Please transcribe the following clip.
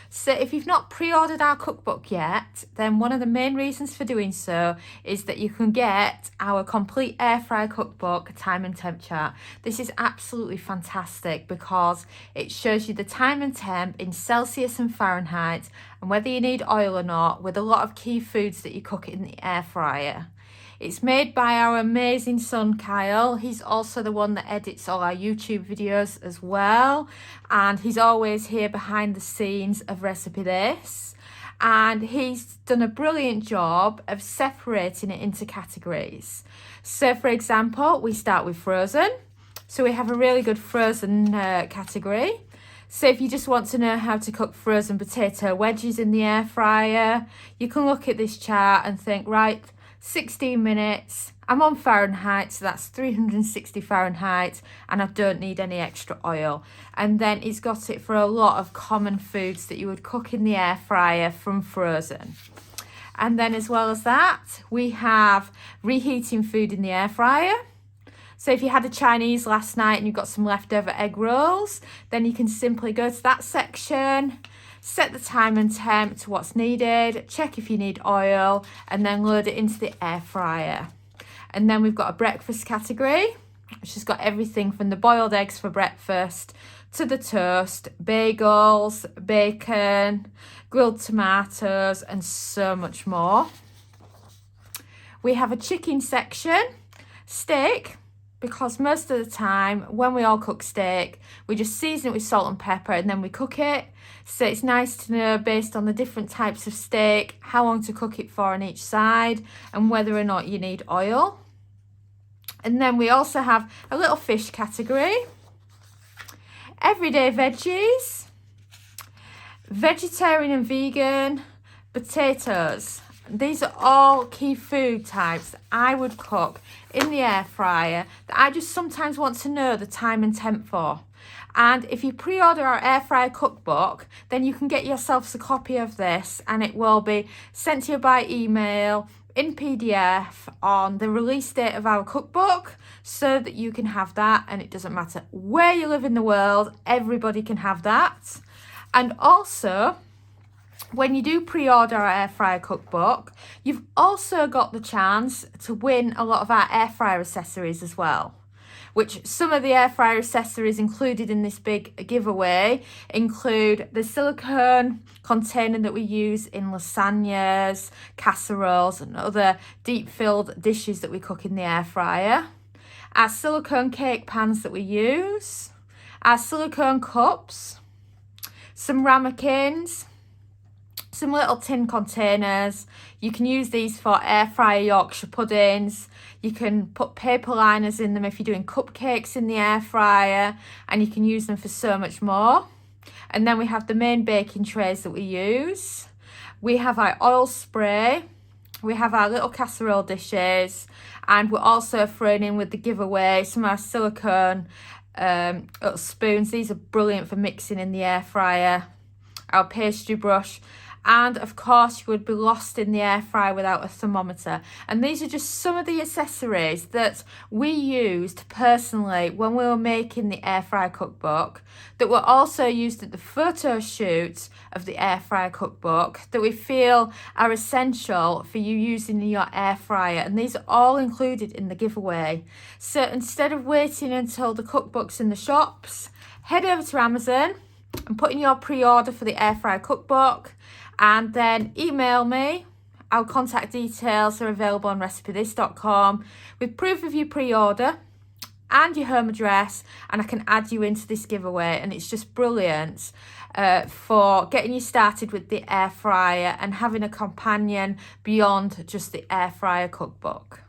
So if you've not pre-ordered our cookbook yet, then one of the main reasons for doing so is that you can get our complete air fryer cookbook time and temp chart. This is absolutely fantastic because it shows you the time and temp in Celsius and Fahrenheit and whether you need oil or not, with a lot of key foods that you cook in the air fryer. It's made by our amazing son Kyle. He's also the one that edits all our YouTube videos as well, and he's always here behind the scenes of Recipe This, and he's done a brilliant job of separating it into categories. So for example, we start with frozen, so we have a really good frozen category. So if you just want to know how to cook frozen potato wedges in the air fryer, you can look at this chart and think, right, 16 minutes, I'm on Fahrenheit, so that's 360 Fahrenheit, and I don't need any extra oil. And then it's got it for a lot of common foods that you would cook in the air fryer from frozen. And then as well as that, we have reheating food in the air fryer. So if you had a Chinese last night and you've got some leftover egg rolls, then you can simply go to that section, set the time and temp to what's needed, check if you need oil, and then load it into the air fryer. And then we've got a breakfast category, which has got everything from the boiled eggs for breakfast to the toast, bagels, bacon, grilled tomatoes, and so much more. We have a chicken section, steak, because most of the time when we all cook steak, we just season it with salt and pepper and then we cook it. So it's nice to know, based on the different types of steak, how long to cook it for on each side and whether or not you need oil. And then we also have a little fish category, everyday veggies, vegetarian and vegan, potatoes. These are all key food types that I would cook in the air fryer that I just sometimes want to know the time and temp for. And if you pre-order our air fryer cookbook, then you can get yourselves a copy of this and it will be sent to you by email in PDF on the release date of our cookbook, so that you can have that, and it doesn't matter where you live in the world, everybody can have that. And also, when you do pre-order our air fryer cookbook, you've also got the chance to win a lot of our air fryer accessories as well, which some of the air fryer accessories included in this big giveaway include the silicone container that we use in lasagnas, casseroles, and other deep-filled dishes that we cook in the air fryer, our silicone cake pans that we use, our silicone cups, some ramekins, some little tin containers. You can use these for air fryer Yorkshire puddings. You can put paper liners in them if you're doing cupcakes in the air fryer, and you can use them for so much more. And then we have the main baking trays that we use. We have our oil spray. We have our little casserole dishes, and we're also throwing in with the giveaway some of our silicone little spoons. These are brilliant for mixing in the air fryer. Our pastry brush. And of course, you would be lost in the air fryer without a thermometer. And these are just some of the accessories that we used personally when we were making the air fryer cookbook, that were also used at the photo shoot of the air fryer cookbook, that we feel are essential for you using in your air fryer. And these are all included in the giveaway. So instead of waiting until the cookbook's in the shops, head over to Amazon and put in your pre-order for the air fryer cookbook, and then email me. Our contact details are available on recipethis.com with proof of your pre-order and your home address, and I can add you into this giveaway. And it's just brilliant for getting you started with the air fryer and having a companion beyond just the air fryer cookbook.